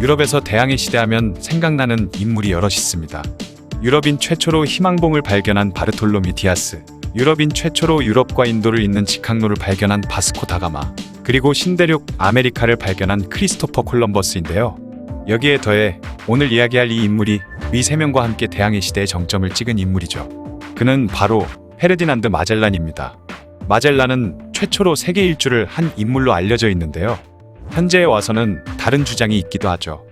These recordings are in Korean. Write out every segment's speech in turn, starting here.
유럽에서 대항해 시대하면 생각나는 인물이 여럿 있습니다. 유럽인 최초로 희망봉을 발견한 바르톨로미 디아스, 유럽인 최초로 유럽과 인도를 잇는 직항로를 발견한 바스코 다가마, 그리고 신대륙 아메리카를 발견한 크리스토퍼 콜럼버스인데요. 여기에 더해 오늘 이야기할 이 인물이 위 3명과 함께 대항해 시대의 정점을 찍은 인물이죠. 그는 바로 페르디난드 마젤란입니다. 마젤란은 최초로 세계 일주를 한 인물로 알려져 있는데요. 현재에 와서는 다른 주장이 있기도 하죠.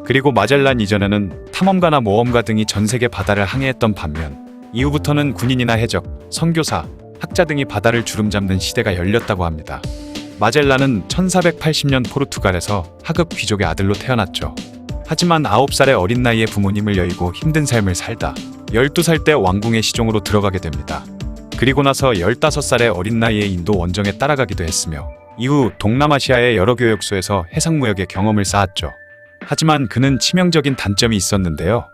그리고 마젤란 이전에는 탐험가나 모험가 등이 전 세계 바다를 항해했던 반면 이후부터는 군인이나 해적, 선교사, 학자 등이 바다를 주름잡는 시대가 열렸다고 합니다. 마젤란은 1480년 포르투갈에서 하급 귀족의 아들로 태어났죠. 하지만 9살의 어린 나이에 부모님을 여의고 힘든 삶을 살다 12살 때 왕궁의 시종으로 들어가게 됩니다. 그리고 나서 15살의 어린 나이에 인도 원정에 따라가기도 했으며 이후 동남아시아의 여러 교역소에서 해상무역의 경험을 쌓았죠. 하지만 그는 치명적인 단점이 있었는데요.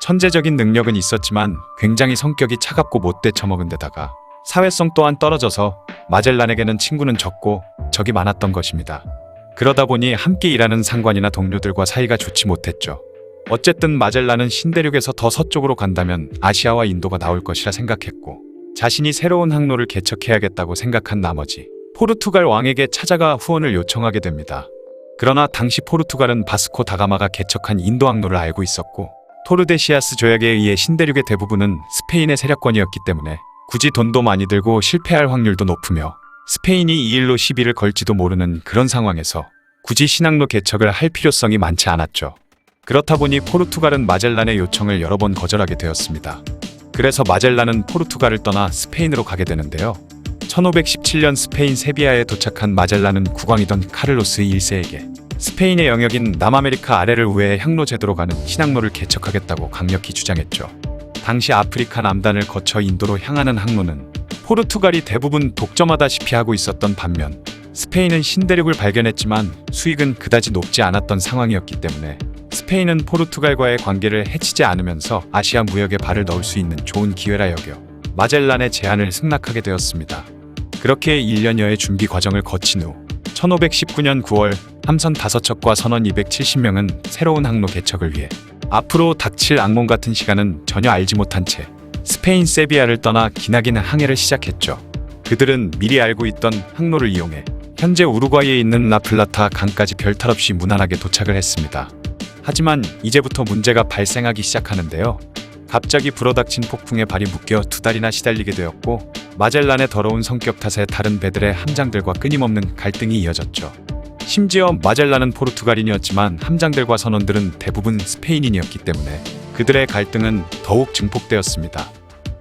천재적인 능력은 있었지만 굉장히 성격이 차갑고 못돼 처먹은 데다가 사회성 또한 떨어져서 마젤란에게는 친구는 적고 적이 많았던 것입니다. 그러다 보니 함께 일하는 상관이나 동료들과 사이가 좋지 못했죠. 어쨌든 마젤란은 신대륙에서 더 서쪽으로 간다면 아시아와 인도가 나올 것이라 생각했고 자신이 새로운 항로를 개척해야겠다고 생각한 나머지 포르투갈 왕에게 찾아가 후원을 요청하게 됩니다. 그러나 당시 포르투갈은 바스코 다가마가 개척한 인도 항로를 알고 있었고 토르데시아스 조약에 의해 신대륙의 대부분은 스페인의 세력권이었기 때문에 굳이 돈도 많이 들고 실패할 확률도 높으며 스페인이 이 일로 시비를 걸지도 모르는 그런 상황에서 굳이 신항로 개척을 할 필요성이 많지 않았죠. 그렇다 보니 포르투갈은 마젤란의 요청을 여러 번 거절하게 되었습니다. 그래서 마젤란은 포르투갈을 떠나 스페인으로 가게 되는데요. 1517년 스페인 세비야에 도착한 마젤란은 국왕이던 카를로스 1세에게 스페인의 영역인 남아메리카 아래를 우회해 항로 제도로 가는 신항로를 개척하겠다고 강력히 주장했죠. 당시 아프리카 남단을 거쳐 인도로 향하는 항로는 포르투갈이 대부분 독점하다시피 하고 있었던 반면 스페인은 신대륙을 발견했지만 수익은 그다지 높지 않았던 상황이었기 때문에 스페인은 포르투갈과의 관계를 해치지 않으면서 아시아 무역에 발을 넣을 수 있는 좋은 기회라 여겨 마젤란의 제안을 승낙하게 되었습니다. 그렇게 1년여의 준비 과정을 거친 후 1519년 9월 함선 5척과 선원 270명은 새로운 항로 개척을 위해 앞으로 닥칠 악몽 같은 시간은 전혀 알지 못한 채 스페인 세비야를 떠나 기나긴 항해를 시작했죠. 그들은 미리 알고 있던 항로를 이용해 현재 우루과이에 있는 라플라타 강까지 별탈 없이 무난하게 도착을 했습니다. 하지만 이제부터 문제가 발생하기 시작하는데요. 갑자기 불어닥친 폭풍에 발이 묶여 2달이나 시달리게 되었고 마젤란의 더러운 성격 탓에 다른 배들의 함장들과 끊임없는 갈등이 이어졌죠. 심지어 마젤란은 포르투갈인이었지만 함장들과 선원들은 대부분 스페인인이었기 때문에 그들의 갈등은 더욱 증폭되었습니다.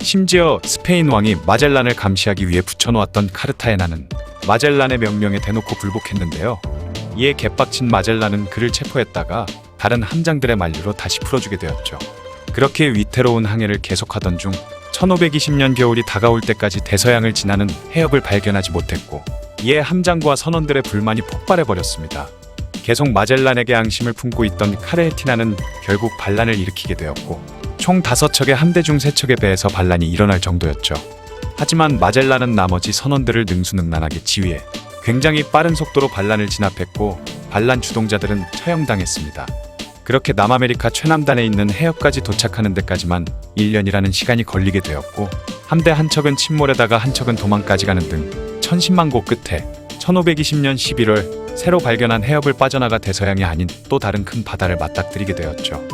심지어 스페인 왕이 마젤란을 감시하기 위해 붙여놓았던 카르타헤나는 마젤란의 명령에 대놓고 불복했는데요. 이에 개빡친 마젤란은 그를 체포했다가 다른 함장들의 만류로 다시 풀어주게 되었죠. 그렇게 위태로운 항해를 계속하던 중 1520년 겨울이 다가올 때까지 대서양을 지나는 해협을 발견하지 못했고 이에 함장과 선원들의 불만이 폭발해버렸습니다. 계속 마젤란에게 앙심을 품고 있던 카르헤티나는 결국 반란을 일으키게 되었고 총 5척의 함대 중 3척의 배에서 반란이 일어날 정도였죠. 하지만 마젤란은 나머지 선원들을 능수능란하게 지휘해 굉장히 빠른 속도로 반란을 진압했고 반란 주동자들은 처형당했습니다. 그렇게 남아메리카 최남단에 있는 해협까지 도착하는 데까지만 1년이라는 시간이 걸리게 되었고 함대 한 척은 침몰에다가 한 척은 도망까지 가는 등 천신만고 끝에 1520년 11월 새로 발견한 해협을 빠져나가 대서양이 아닌 또 다른 큰 바다를 맞닥뜨리게 되었죠.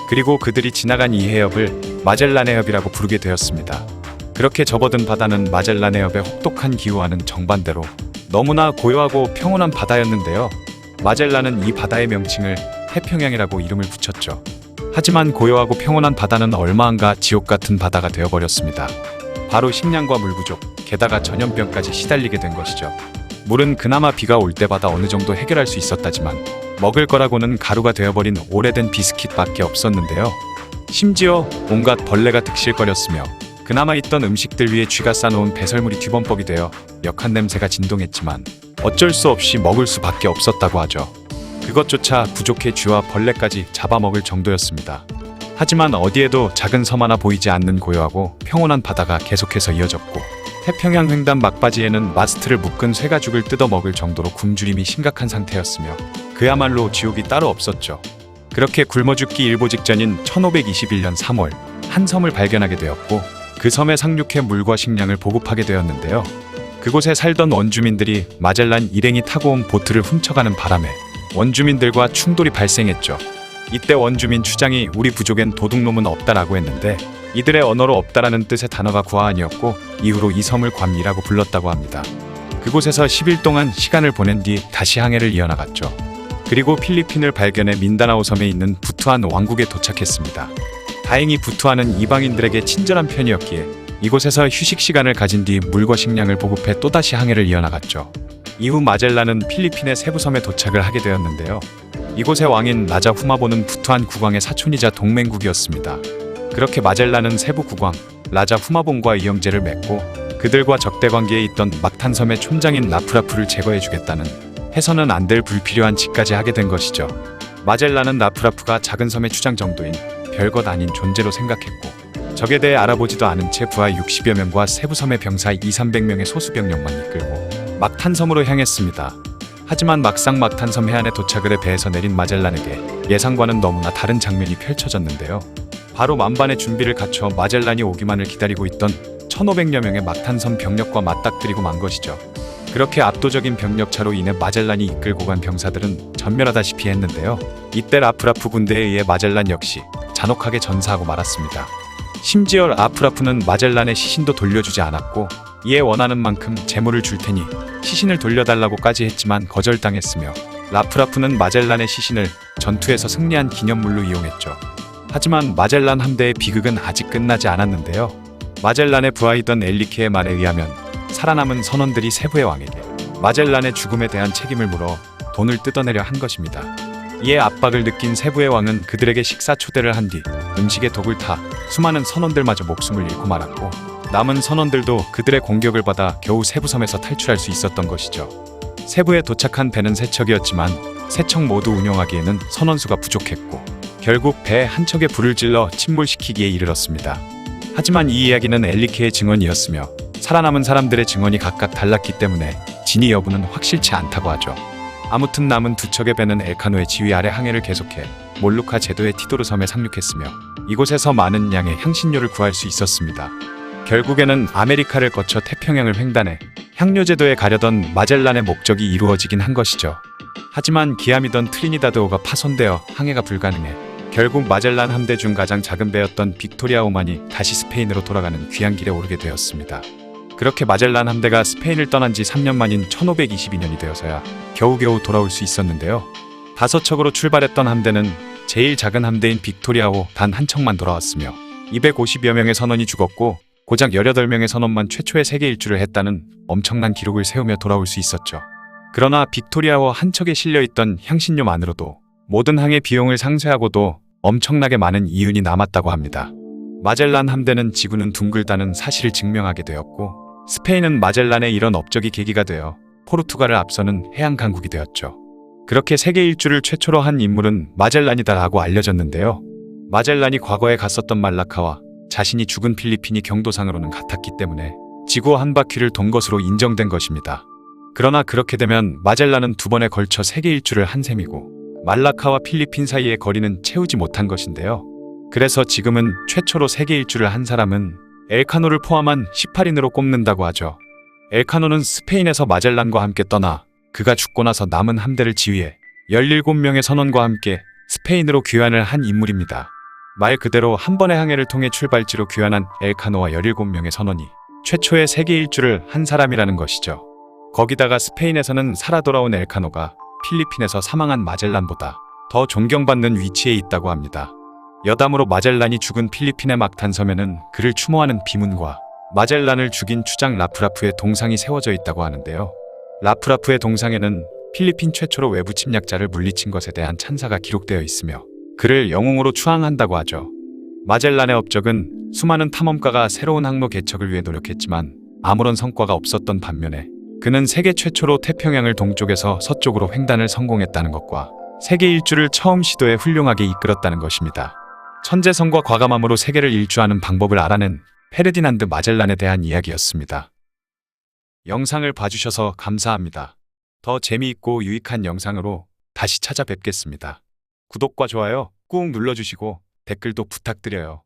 그리고 그들이 지나간 이 해협을 마젤란 해협이라고 부르게 되었습니다. 그렇게 접어든 바다는 마젤란 해협의 혹독한 기후와는 정반대로 너무나 고요하고 평온한 바다였는데요. 마젤란은 이 바다의 명칭을 태평양이라고 이름을 붙였죠. 하지만 고요하고 평온한 바다는 얼마 안가 지옥 같은 바다가 되어버렸습니다. 바로 식량과 물 부족, 게다가 전염병까지 시달리게 된 것이죠. 물은 그나마 비가 올 때마다 어느 정도 해결할 수 있었다지만 먹을 거라고는 가루가 되어버린 오래된 비스킷밖에 없었는데요. 심지어 온갖 벌레가 득실거렸으며 그나마 있던 음식들 위에 쥐가 싸놓은 배설물이 뒤범벅이 되어 역한 냄새가 진동했지만 어쩔 수 없이 먹을 수밖에 없었다고 하죠. 그것조차 부족해 쥐와 벌레까지 잡아먹을 정도였습니다. 하지만 어디에도 작은 섬 하나 보이지 않는 고요하고 평온한 바다가 계속해서 이어졌고 태평양 횡단 막바지에는 마스트를 묶은 쇠가죽을 뜯어먹을 정도로 굶주림이 심각한 상태였으며 그야말로 지옥이 따로 없었죠. 그렇게 굶어 죽기 일보 직전인 1521년 3월 한 섬을 발견하게 되었고 그 섬에 상륙해 물과 식량을 보급하게 되었는데요. 그곳에 살던 원주민들이 마젤란 일행이 타고 온 보트를 훔쳐가는 바람에 원주민들과 충돌이 발생했죠. 이때 원주민 추장이 우리 부족엔 도둑놈은 없다라고 했는데 이들의 언어로 없다라는 뜻의 단어가 구아한이었고 이후로 이 섬을 괌이라고 불렀다고 합니다. 그곳에서 10일 동안 시간을 보낸 뒤 다시 항해를 이어나갔죠. 그리고 필리핀을 발견해 민다나오 섬에 있는 부투안 왕국에 도착했습니다. 다행히 부투안은 이방인들에게 친절한 편이었기에 이곳에서 휴식 시간을 가진 뒤 물과 식량을 보급해 또다시 항해를 이어나갔죠. 이후 마젤란은 필리핀의 세부섬에 도착을 하게 되었는데요. 이곳의 왕인 라자 후마보는 부투안 국왕의 사촌이자 동맹국이었습니다. 그렇게 마젤란은 세부 국왕 라자 후마본과 이영제를 맺고 그들과 적대 관계에 있던 막탄섬의 촌장인 라프라프를 제거해주겠다는 해서는 안 될 불필요한 짓까지 하게 된 것이죠. 마젤란은 라프라프가 작은 섬의 추장 정도인 별것 아닌 존재로 생각했고 적에 대해 알아보지도 않은 채 부하 60여 명과 세부섬의 병사 2,300명의 소수병력만 이끌고 막탄섬으로 향했습니다. 하지만 막상 막탄섬 해안에 도착을 해 배에서 내린 마젤란에게 예상과는 너무나 다른 장면이 펼쳐졌는데요. 바로 만반의 준비를 갖춰 마젤란이 오기만을 기다리고 있던 1,500여 명의 막탄섬 병력과 맞닥뜨리고 만 것이죠. 그렇게 압도적인 병력차로 인해 마젤란이 이끌고 간 병사들은 전멸하다시피 했는데요. 이때 라프라프 군대에 의해 마젤란 역시 잔혹하게 전사하고 말았습니다. 심지어 라프라프는 마젤란의 시신도 돌려주지 않았고 이에 원하는 만큼 재물을 줄 테니 시신을 돌려달라고까지 했지만 거절당했으며 라프라프는 마젤란의 시신을 전투에서 승리한 기념물로 이용했죠. 하지만 마젤란 함대의 비극은 아직 끝나지 않았는데요. 마젤란의 부하이던 엘리케의 말에 의하면 살아남은 선원들이 세부의 왕에게 마젤란의 죽음에 대한 책임을 물어 돈을 뜯어내려 한 것입니다. 이에 압박을 느낀 세부의 왕은 그들에게 식사 초대를 한 뒤 음식에 독을 타 수많은 선원들마저 목숨을 잃고 말았고 남은 선원들도 그들의 공격을 받아 겨우 세부섬에서 탈출할 수 있었던 것이죠. 세부에 도착한 배는 세 척이었지만 세 척 모두 운영하기에는 선원수가 부족했고 결국 배 한 척에 불을 질러 침몰시키기에 이르렀습니다. 하지만 이 이야기는 엘리케의 증언이었으며 살아남은 사람들의 증언이 각각 달랐기 때문에 진위 여부는 확실치 않다고 하죠. 아무튼 남은 두 척의 배는 엘카노의 지휘 아래 항해를 계속해 몰루카 제도의 티도르 섬에 상륙했으며 이곳에서 많은 양의 향신료를 구할 수 있었습니다. 결국에는 아메리카를 거쳐 태평양을 횡단해 향료 제도에 가려던 마젤란의 목적이 이루어지긴 한 것이죠. 하지만 기암이던 트리니다드호가 파손되어 항해가 불가능해 결국 마젤란 함대 중 가장 작은 배였던 빅토리아호만이 다시 스페인으로 돌아가는 귀한 길에 오르게 되었습니다. 그렇게 마젤란 함대가 스페인을 떠난 지 3년 만인 1522년이 되어서야 겨우겨우 돌아올 수 있었는데요. 5척으로 출발했던 함대는 제일 작은 함대인 빅토리아호 단 한 척만 돌아왔으며 250여 명의 선원이 죽었고 고작 18명의 선원만 최초의 세계 일주를 했다는 엄청난 기록을 세우며 돌아올 수 있었죠. 그러나 빅토리아호 한 척에 실려있던 향신료만으로도 모든 항해 비용을 상쇄하고도 엄청나게 많은 이윤이 남았다고 합니다. 마젤란 함대는 지구는 둥글다는 사실을 증명하게 되었고 스페인은 마젤란의 이런 업적이 계기가 되어 포르투갈을 앞서는 해양 강국이 되었죠. 그렇게 세계 일주를 최초로 한 인물은 마젤란이다라고 알려졌는데요. 마젤란이 과거에 갔었던 말라카와 자신이 죽은 필리핀이 경도상으로는 같았기 때문에 지구 한 바퀴를 돈 것으로 인정된 것입니다. 그러나 그렇게 되면 마젤란은 두 번에 걸쳐 세계 일주를 한 셈이고 말라카와 필리핀 사이의 거리는 채우지 못한 것인데요. 그래서 지금은 최초로 세계 일주를 한 사람은 엘카노를 포함한 18인으로 꼽는다고 하죠. 엘카노는 스페인에서 마젤란과 함께 떠나 그가 죽고 나서 남은 함대를 지휘해 17명의 선원과 함께 스페인으로 귀환을 한 인물입니다. 말 그대로 한 번의 항해를 통해 출발지로 귀환한 엘카노와 17명의 선원이 최초의 세계 일주를 한 사람이라는 것이죠. 거기다가 스페인에서는 살아 돌아온 엘카노가 필리핀에서 사망한 마젤란보다 더 존경받는 위치에 있다고 합니다. 여담으로 마젤란이 죽은 필리핀의 막탄섬에는 그를 추모하는 비문과 마젤란을 죽인 추장 라프라프의 동상이 세워져 있다고 하는데요. 라프라프의 동상에는 필리핀 최초로 외부 침략자를 물리친 것에 대한 찬사가 기록되어 있으며 그를 영웅으로 추앙한다고 하죠. 마젤란의 업적은 수많은 탐험가가 새로운 항로 개척을 위해 노력했지만 아무런 성과가 없었던 반면에 그는 세계 최초로 태평양을 동쪽에서 서쪽으로 횡단을 성공했다는 것과 세계 일주를 처음 시도해 훌륭하게 이끌었다는 것입니다. 천재성과 과감함으로 세계를 일주하는 방법을 알아낸 페르디난드 마젤란에 대한 이야기였습니다. 영상을 봐주셔서 감사합니다. 더 재미있고 유익한 영상으로 다시 찾아뵙겠습니다. 구독과 좋아요 꾹 눌러주시고 댓글도 부탁드려요.